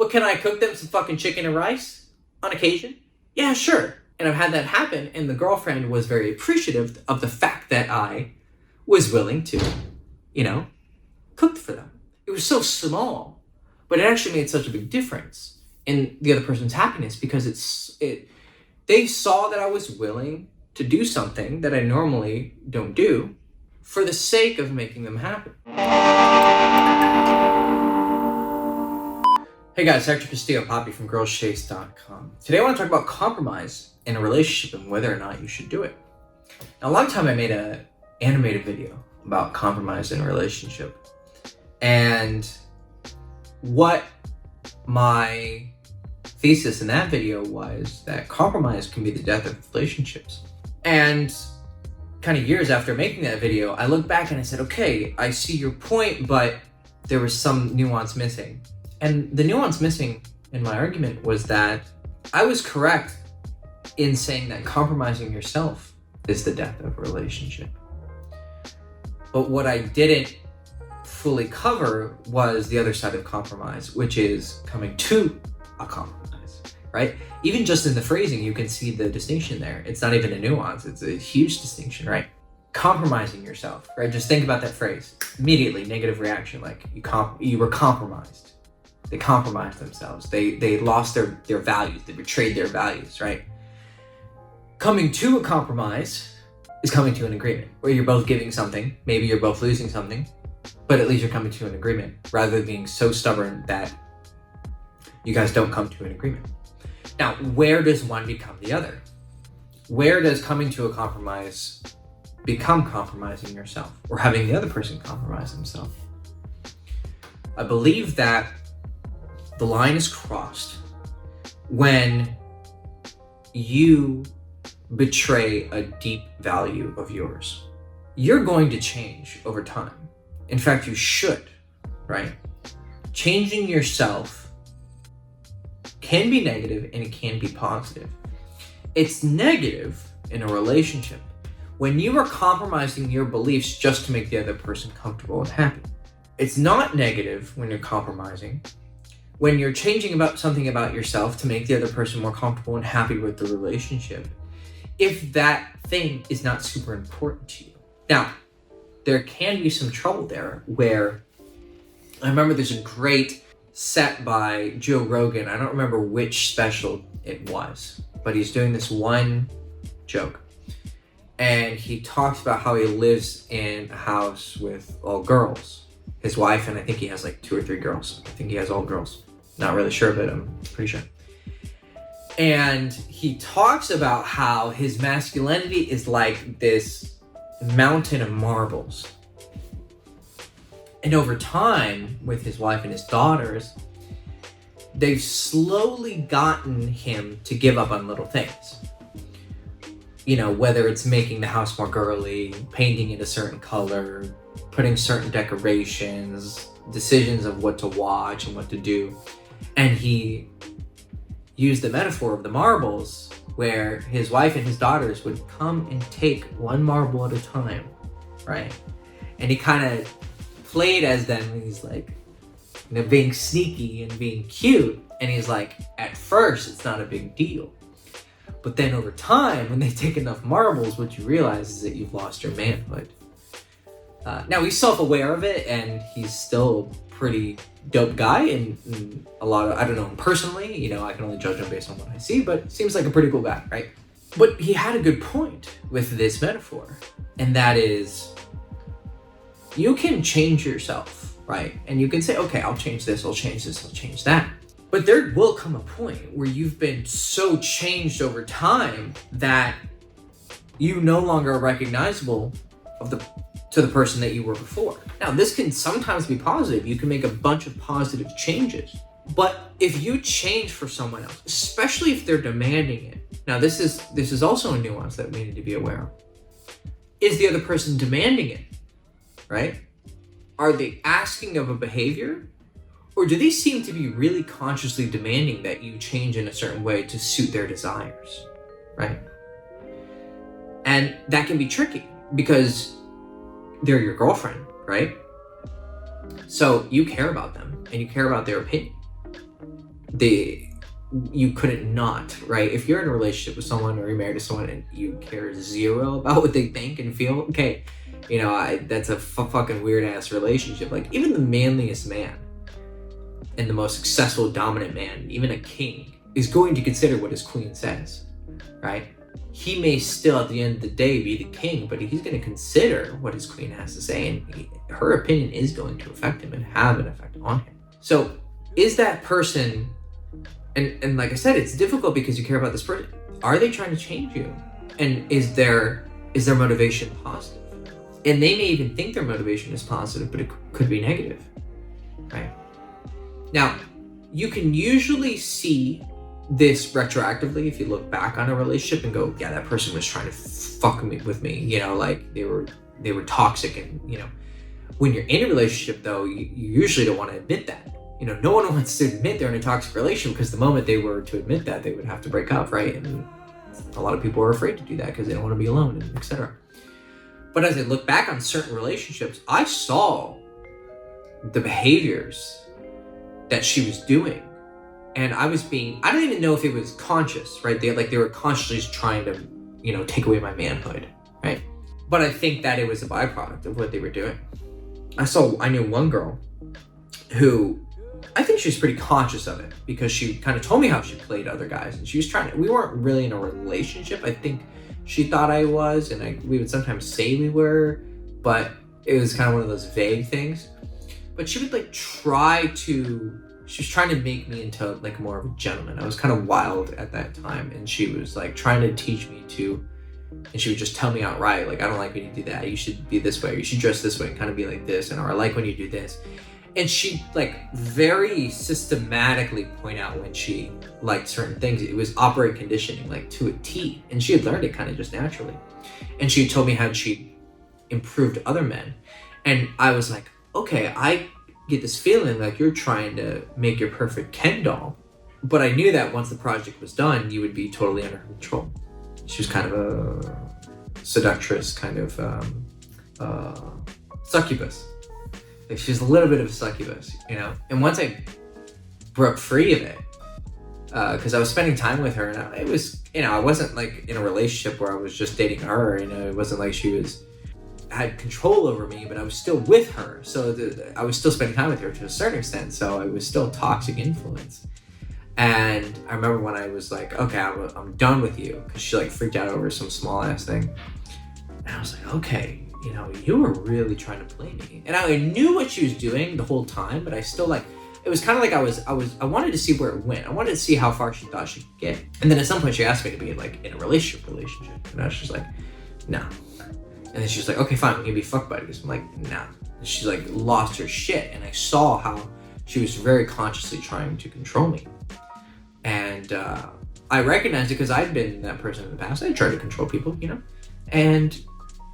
But can I cook them some fucking chicken and rice on occasion? Yeah, sure. And I've had that happen, and the girlfriend was very appreciative of the fact that I was willing to, cook for them. It was so small, but it actually made such a big difference in the other person's happiness, because they saw that I was willing to do something that I normally don't do for the sake of making them happy. Hey guys, Dr. Castillo Poppy from girlschase.com. Today I want to talk about compromise in a relationship and whether or not you should do it. Now, a long time I made an animated video about compromise in a relationship. And what my thesis in that video was that compromise can be the death of relationships. And kind of years after making that video, I looked back and I said, okay, I see your point, but there was some nuance missing. And the nuance missing in my argument was that I was correct in saying that compromising yourself is the death of a relationship. But what I didn't fully cover was the other side of compromise, which is coming to a compromise, right? Even just in the phrasing, you can see the distinction there. It's not even a nuance, it's a huge distinction, right? Compromising yourself, right? Just think about that phrase. Immediately, negative reaction, like you were compromised. They compromised themselves. They lost their values. They betrayed their values, right? Coming to a compromise is coming to an agreement where you're both giving something. Maybe you're both losing something, but at least you're coming to an agreement rather than being so stubborn that you guys don't come to an agreement. Now, where does one become the other? Where does coming to a compromise become compromising yourself or having the other person compromise themselves? I believe that the line is crossed when you betray a deep value of yours. You're going to change over time. In fact, you should, right? Changing yourself can be negative and it can be positive. It's negative in a relationship when you are compromising your beliefs just to make the other person comfortable and happy. It's not negative when you're compromising when you're changing something about yourself to make the other person more comfortable and happy with the relationship, if that thing is not super important to you. Now, there can be some trouble there where I remember there's a great set by Joe Rogan. I don't remember which special it was, but he's doing this one joke. And he talks about how he lives in a house with all girls. His wife, and I think he has like 2 or 3 girls. I think he has all girls. Not really sure, but I'm pretty sure. And he talks about how his masculinity is like this mountain of marbles. And over time, with his wife and his daughters, they've slowly gotten him to give up on little things. Whether it's making the house more girly, painting it a certain color, putting certain decorations, decisions of what to watch and what to do. And he used the metaphor of the marbles where his wife and his daughters would come and take one marble at a time, right? And he kind of played as them, and he's like, being sneaky and being cute. And he's like, at first, it's not a big deal. But then over time, when they take enough marbles, what you realize is that you've lost your manhood. Now, he's self-aware of it, and he's still a pretty dope guy, and a lot of, I don't know him personally, I can only judge him based on what I see, but seems like a pretty cool guy, right? But he had a good point with this metaphor, and that is, you can change yourself, right? And you can say, okay, I'll change this, I'll change this, I'll change that. But there will come a point where you've been so changed over time that you no longer are recognizable to the person that you were before. Now, this can sometimes be positive. You can make a bunch of positive changes. But if you change for someone else, especially if they're demanding it, now this is also a nuance that we need to be aware of. Is the other person demanding it, right? Are they asking of a behavior? Or do they seem to be really consciously demanding that you change in a certain way to suit their desires, right? And that can be tricky because they're your girlfriend, right? So you care about them and you care about their opinion. you couldn't not, right? If you're in a relationship with someone or you're married to someone and you care zero about what they think and feel, okay, that's a fucking weird ass relationship. Like, even the manliest man and the most successful dominant man, even a king, is going to consider what his queen says, right? He may still at the end of the day be the king, but he's going to consider what his queen has to say, and her opinion is going to affect him and have an effect on him. So is that person, and like I said, it's difficult because you care about this person. Are they trying to change you? And is their motivation positive? And they may even think their motivation is positive, but it could be negative, right? Now, you can usually see this retroactively if you look back on a relationship and go, yeah, that person was trying to fuck with me, like they were toxic. And when you're in a relationship, though, you usually don't want to admit that. No one wants to admit they're in a toxic relationship, because the moment they were to admit that, they would have to break up, right? And a lot of people are afraid to do that because they don't want to be alone, and etc. But as I look back on certain relationships, I saw the behaviors that she was doing, and I don't even know if it was conscious, right? They were consciously trying to, take away my manhood, right? But I think that it was a byproduct of what they were doing. I knew one girl who, I think she was pretty conscious of it, because she kind of told me how she played other guys, and she was we weren't really in a relationship. I think she thought I was, and we would sometimes say we were, but it was kind of one of those vague things. But she would she was trying to make me into more of a gentleman. I was kind of wild at that time, and she was trying to teach me to, and she would just tell me outright, I don't like when you do that. You should be this way. You should dress this way and kind of be like this, or I like when you do this. And she very systematically point out when she liked certain things. It was operant conditioning, to a T. And she had learned it kind of just naturally. And she told me how she improved other men. And I was like, okay, I get this feeling like you're trying to make your perfect Ken doll. But I knew that once the project was done, you would be totally under control. She was kind of a seductress, kind of succubus. She's a little bit of a succubus, And once I broke free of it, because I was spending time with her, and it was, I wasn't in a relationship where I was just dating her. It wasn't like she had control over me, but I was still with her. So I was still spending time with her to a certain extent. So it was still toxic influence. And I remember when I was like, okay, I'm done with you, because she freaked out over some small ass thing. And I was like, okay, you were really trying to play me. And I knew what she was doing the whole time, but I still it was kind of I wanted to see where it went. I wanted to see how far she thought she could get. And then at some point she asked me to be in a relationship. And I was just like, no. And then she was like, okay, fine, we can be fuck buddies. I'm like, nah. And she lost her shit. And I saw how she was very consciously trying to control me. And I recognized it because I'd been that person in the past. I tried to control people, And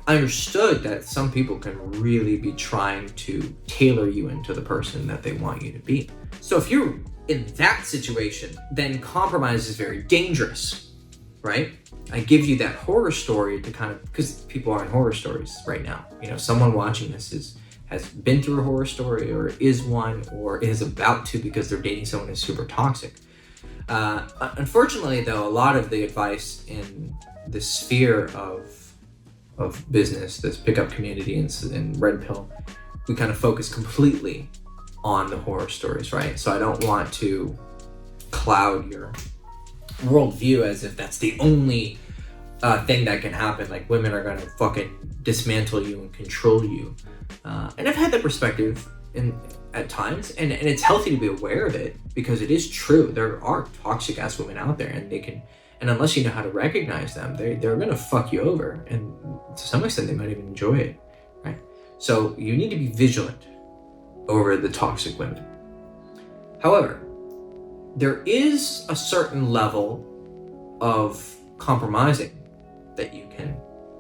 I understood that some people can really be trying to tailor you into the person that they want you to be. So if you're in that situation, then compromise is very dangerous, right? I give you that horror story to kind of, because people are in horror stories right now. Someone watching this has been through a horror story, or is one, or is about to, because they're dating someone who's super toxic. Unfortunately, though, a lot of the advice in the sphere of business, this pickup community and red pill, we kind of focus completely on the horror stories, right? So I don't want to cloud your worldview as if that's the only thing that can happen. Women are going to fucking dismantle you and control you. And I've had that perspective at times, and it's healthy to be aware of it, because it is true. There are toxic ass women out there, and they can, and unless you know how to recognize them, they're going to fuck you over. And to some extent, they might even enjoy it, right? So you need to be vigilant over the toxic women. However, there is a certain level of compromising that you can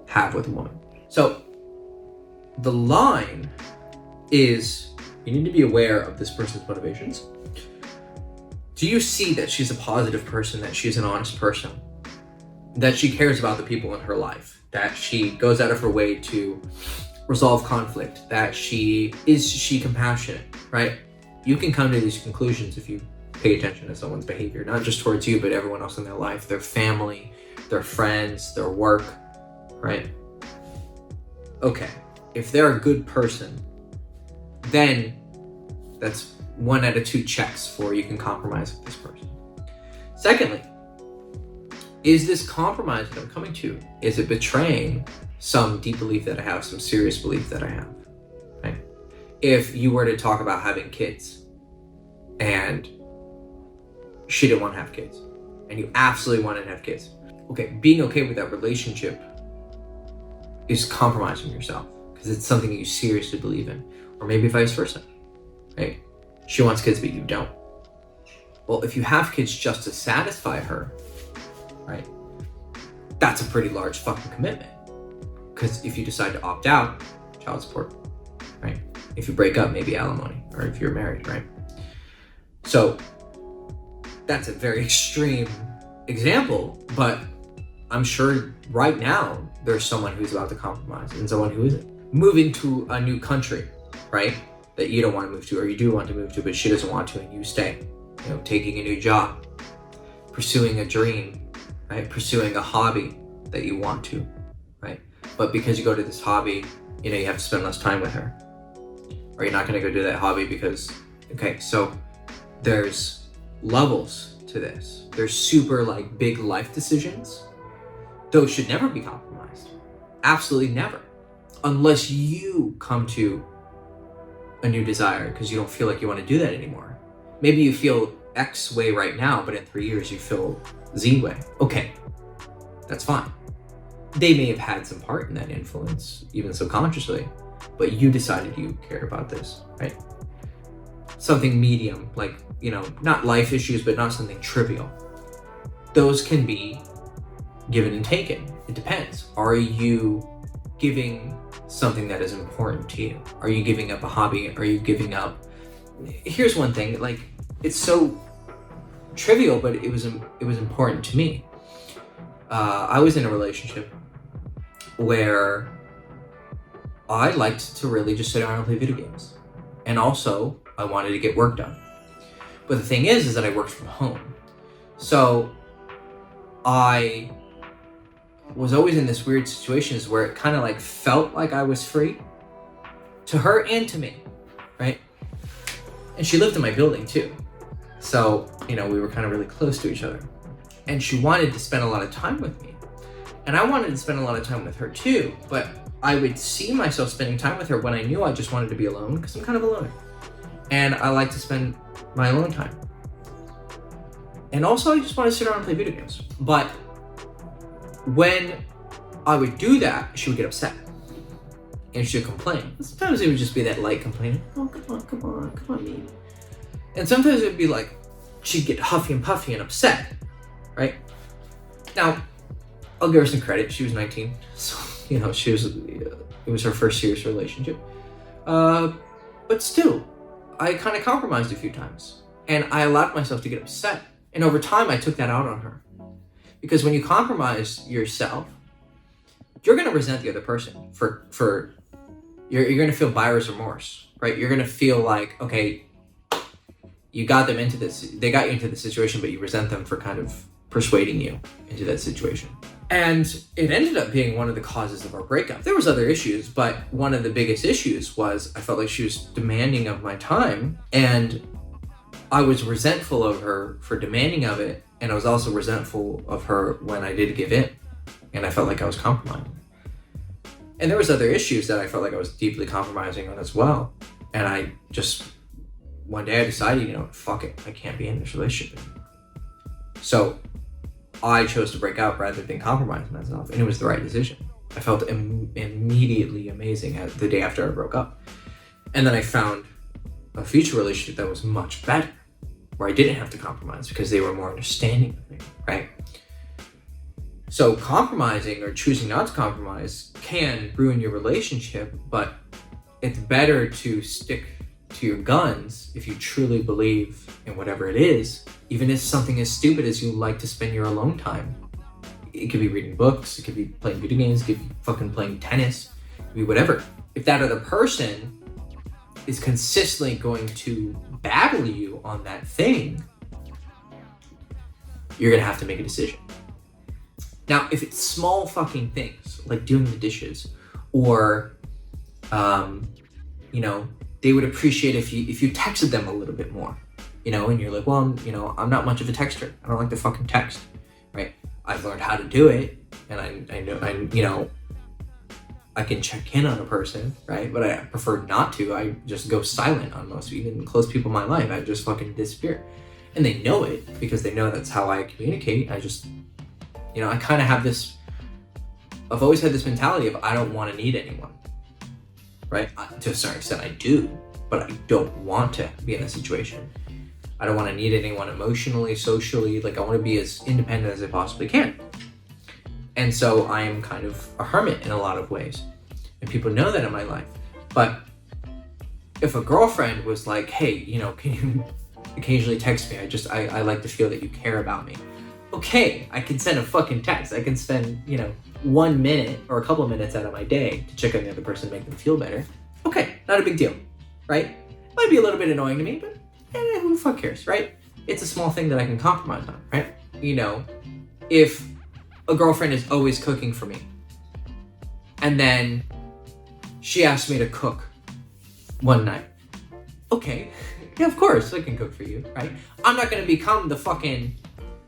have with a woman. So the line is, you need to be aware of this person's motivations. Do you see that she's a positive person, that she's an honest person, that she cares about the people in her life, that she goes out of her way to resolve conflict, that is she compassionate, right? You can come to these conclusions if you pay pay attention to someone's behavior, not just towards you, but everyone else in their life, their family, their friends, their work, right? Okay, if they're a good person, then that's 1 out of 2 checks for you can compromise with this person. Secondly, is this compromise that I'm coming to, is it betraying some deep belief that I have, some serious belief that I have, right? If you were to talk about having kids and she didn't want to have kids and you absolutely wanted to have kids, okay, being okay with that relationship is compromising yourself because it's something that you seriously believe in, or maybe vice versa, right? She wants kids, but you don't. Well, if you have kids just to satisfy her, right, that's a pretty large fucking commitment. Because if you decide to opt out, child support, right? If you break up, maybe alimony, or if you're married, right? So that's a very extreme example, but I'm sure right now there's someone who's about to compromise and someone who isn't. Moving to a new country, right, that you don't want to move to, or you do want to move to, but she doesn't want to and you stay. You know, taking a new job, pursuing a dream, right? Pursuing a hobby that you want to, right? But because you go to this hobby, you know, you have to spend less time with her. Or you're not gonna go do that hobby because, okay, so there's levels to this. There's super like big life decisions. Those should never be compromised. Absolutely never. Unless you come to a new desire because you don't feel like you want to do that anymore. Maybe you feel X way right now, but in 3 years you feel Z way. Okay, that's fine. They may have had some part in that influence, even subconsciously, but you decided you cared about this, right? Something medium, like, you know, not life issues, but not something trivial. Those can be given and taken. It depends. Are you giving something that is important to you? Are you giving up a hobby? Are you giving up? Here's one thing, like, it's so trivial, but it was important to me. I was in a relationship where I liked to really just sit around and play video games. And also, I wanted to get work done. But the thing is that I worked from home. So I was always in this weird situations where it kind of like felt like I was free to her and to me, right? And she lived in my building too. So, you know, we were kind of really close to each other. And she wanted to spend a lot of time with me. And I wanted to spend a lot of time with her too, but I would see myself spending time with her when I knew I just wanted to be alone, because I'm kind of a loner. And I like to spend my alone time. And also I just want to sit around and play video games. But when I would do that, she would get upset. And she would complain. Sometimes it would just be that light complaining. Oh, come on, me. And sometimes it would be like, she'd get huffy and puffy and upset, right? Now, I'll give her some credit. She was 19, so, you know, it was her first serious relationship. But still, I kind of compromised a few times. And I allowed myself to get upset. And over time, I took that out on her. Because when you compromise yourself, you're going to resent the other person for you're going to feel buyer's remorse, right? You're going to feel like, okay, you got them into this, they got you into the situation, but you resent them for kind of persuading you into that situation. And it ended up being one of the causes of our breakup. There was other issues, but one of the biggest issues was I felt like she was demanding of my time, and I was resentful of her for demanding of it. And I was also resentful of her when I did give in, and I felt like I was compromising. And there was other issues that I felt like I was deeply compromising on as well. And I just, one day I decided, you know, fuck it, I can't be in this relationship anymore. So I chose to break out rather than compromise myself, and it was the right decision. I felt immediately amazing the day after I broke up. And then I found a future relationship that was much better, where I didn't have to compromise because they were more understanding of me, right? So compromising or choosing not to compromise can ruin your relationship, but it's better to stick to your guns if you truly believe in whatever it is, even if something as stupid as you like to spend your alone time. It could be reading books, it could be playing video games, it could be fucking playing tennis, it could be whatever. If that other person is consistently going to battle you on that thing, you're gonna have to make a decision. Now, if it's small fucking things like doing the dishes, or they would appreciate if you texted them a little bit more, and you're like, well, I'm not much of a texter. I don't like to fucking text, right? I've learned how to do it, and I know I can check in on a person, right? But I prefer not to. I just go silent on most, even close people in my life. I just fucking disappear. And they know it because they know that's how I communicate. I just, I kind of have this, I've always had this mentality of I don't want to need anyone, right? To a certain extent I do, but I don't want to be in a situation. I don't want to need anyone emotionally, socially. Like, I want to be as independent as I possibly can. And so I am kind of a hermit in a lot of ways. And people know that in my life. But if a girlfriend was like, hey, can you occasionally text me? I like to feel that you care about me. Okay, I can send a fucking text. I can spend, 1 minute or a couple of minutes out of my day to check on the other person, make them feel better. Okay, not a big deal, right? Might be a little bit annoying to me, but who the fuck cares, right? It's a small thing that I can compromise on, right? If a girlfriend is always cooking for me, and then she asked me to cook one night. Okay, yeah, of course I can cook for you, right? I'm not gonna become the fucking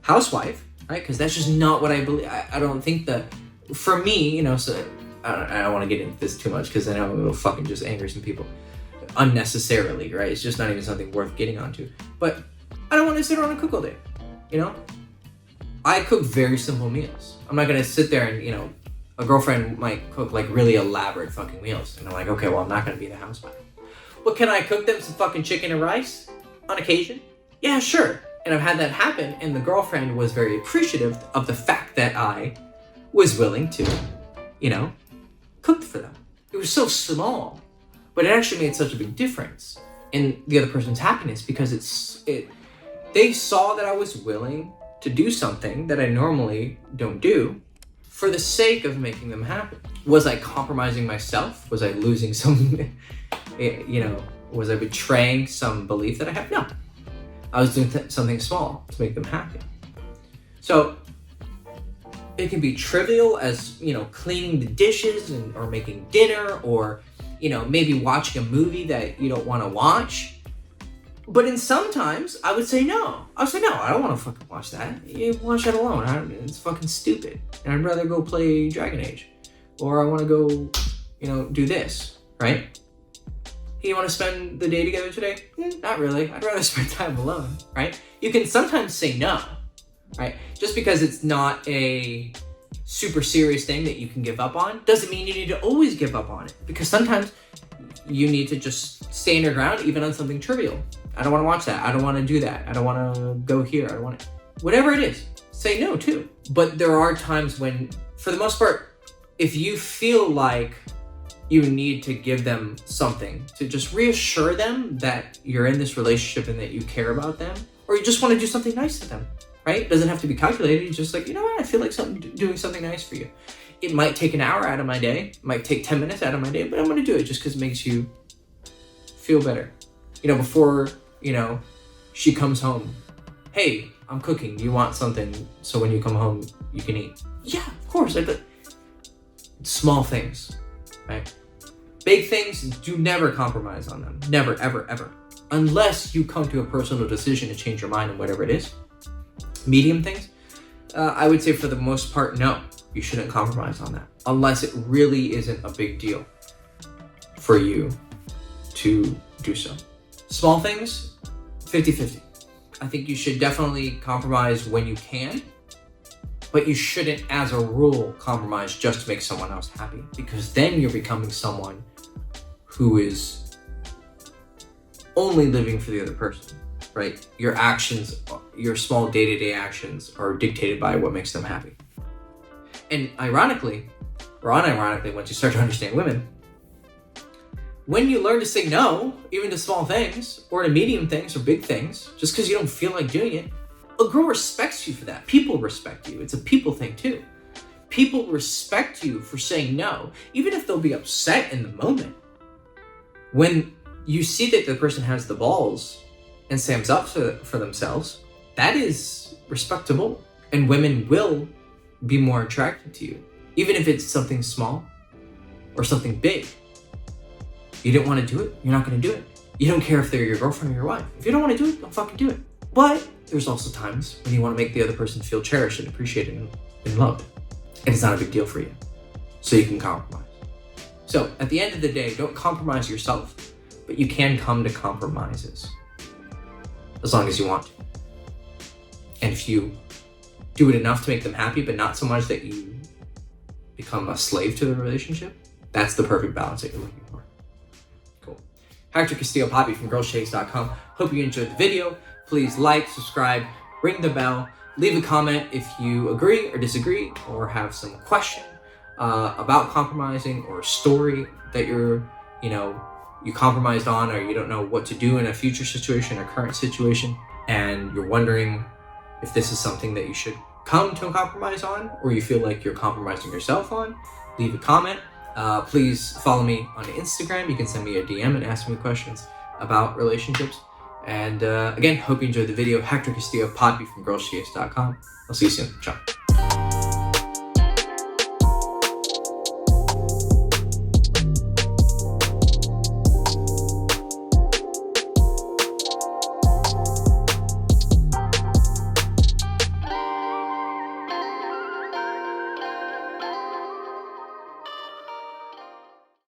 housewife, right? Because that's just not what I believe. I don't think that, for me, so I don't want to get into this too much because I know it'll fucking just anger some people unnecessarily, right? It's just not even something worth getting onto. But I don't want to sit around and cook all day, I cook very simple meals. I'm not gonna sit there and, a girlfriend might cook like really elaborate fucking meals. And I'm like, okay, well, I'm not gonna be the housewife. But can I cook them some fucking chicken and rice on occasion? Yeah, sure. And I've had that happen, and the girlfriend was very appreciative of the fact that I was willing to, cook for them. It was so small, but it actually made such a big difference in the other person's happiness because they saw that I was willing to do something that I normally don't do for the sake of making them happy. Was I compromising myself? Was I losing some, was I betraying some belief that I have? No. I was doing something small to make them happy. So it can be trivial as, cleaning the dishes or making dinner, or, maybe watching a movie that you don't want to watch. But in sometimes I would say no. I would say, no, I don't want to fucking watch that. You watch that alone. It's fucking stupid. And I'd rather go play Dragon Age. Or I want to go, do this, right? Hey, you want to spend the day together today? Not really. I'd rather spend time alone, right? You can sometimes say no, right? Just because it's not a super serious thing that you can give up on doesn't mean you need to always give up on it. Because sometimes you need to just stand your ground even on something trivial. I don't want to watch that. I don't want to do that. I don't want to go here. I don't want to, whatever it is, say no too. But there are times when, for the most part, if you feel like you need to give them something to just reassure them that you're in this relationship and that you care about them, or you just want to do something nice to them, right? It doesn't have to be calculated. You're just like, what? I feel like doing something nice for you. It might take an hour out of my day. It might take 10 minutes out of my day, but I'm going to do it just because it makes you feel better. Before, she comes home, hey, I'm cooking. Do you want something so when you come home, you can eat? Yeah, of course. Small things, right? Big things, do never compromise on them. Never, ever, ever. Unless you come to a personal decision to change your mind on whatever it is. Medium things, I would say for the most part, no. You shouldn't compromise on that. Unless it really isn't a big deal for you to do so. Small things, 50-50. I think you should definitely compromise when you can, but you shouldn't, as a rule, compromise just to make someone else happy, because then you're becoming someone who is only living for the other person, right? Your actions, your small day-to-day actions are dictated by what makes them happy. And ironically, or unironically, once you start to understand women, when you learn to say no, even to small things, or to medium things, or big things, just because you don't feel like doing it, a girl respects you for that. People respect you. It's a people thing too. People respect you for saying no, even if they'll be upset in the moment. When you see that the person has the balls and stands up for themselves, that is respectable, and women will be more attracted to you. Even if it's something small or something big. You didn't want to do it, you're not going to do it. You don't care if they're your girlfriend or your wife. If you don't want to do it, don't fucking do it. But there's also times when you want to make the other person feel cherished and appreciated and loved. And it's not a big deal for you. So you can compromise. So at the end of the day, don't compromise yourself, but you can come to compromises as long as you want to. And if you do it enough to make them happy, but not so much that you become a slave to the relationship, that's the perfect balance that you're looking for. Cool. Hector Castillo Poppy from girlschase.com. Hope you enjoyed the video. Please like, subscribe, ring the bell, leave a comment if you agree or disagree or have some question about compromising, or a story that you compromised on, or you don't know what to do in a future situation or current situation, and you're wondering if this is something that you should come to a compromise on, or you feel like you're compromising yourself on. Leave a comment. Please follow me on Instagram. You can send me a DM and ask me questions about relationships. And again, hope you enjoyed the video. Hector Castillo Poppy from girlschase.com. I'll see you soon. Ciao.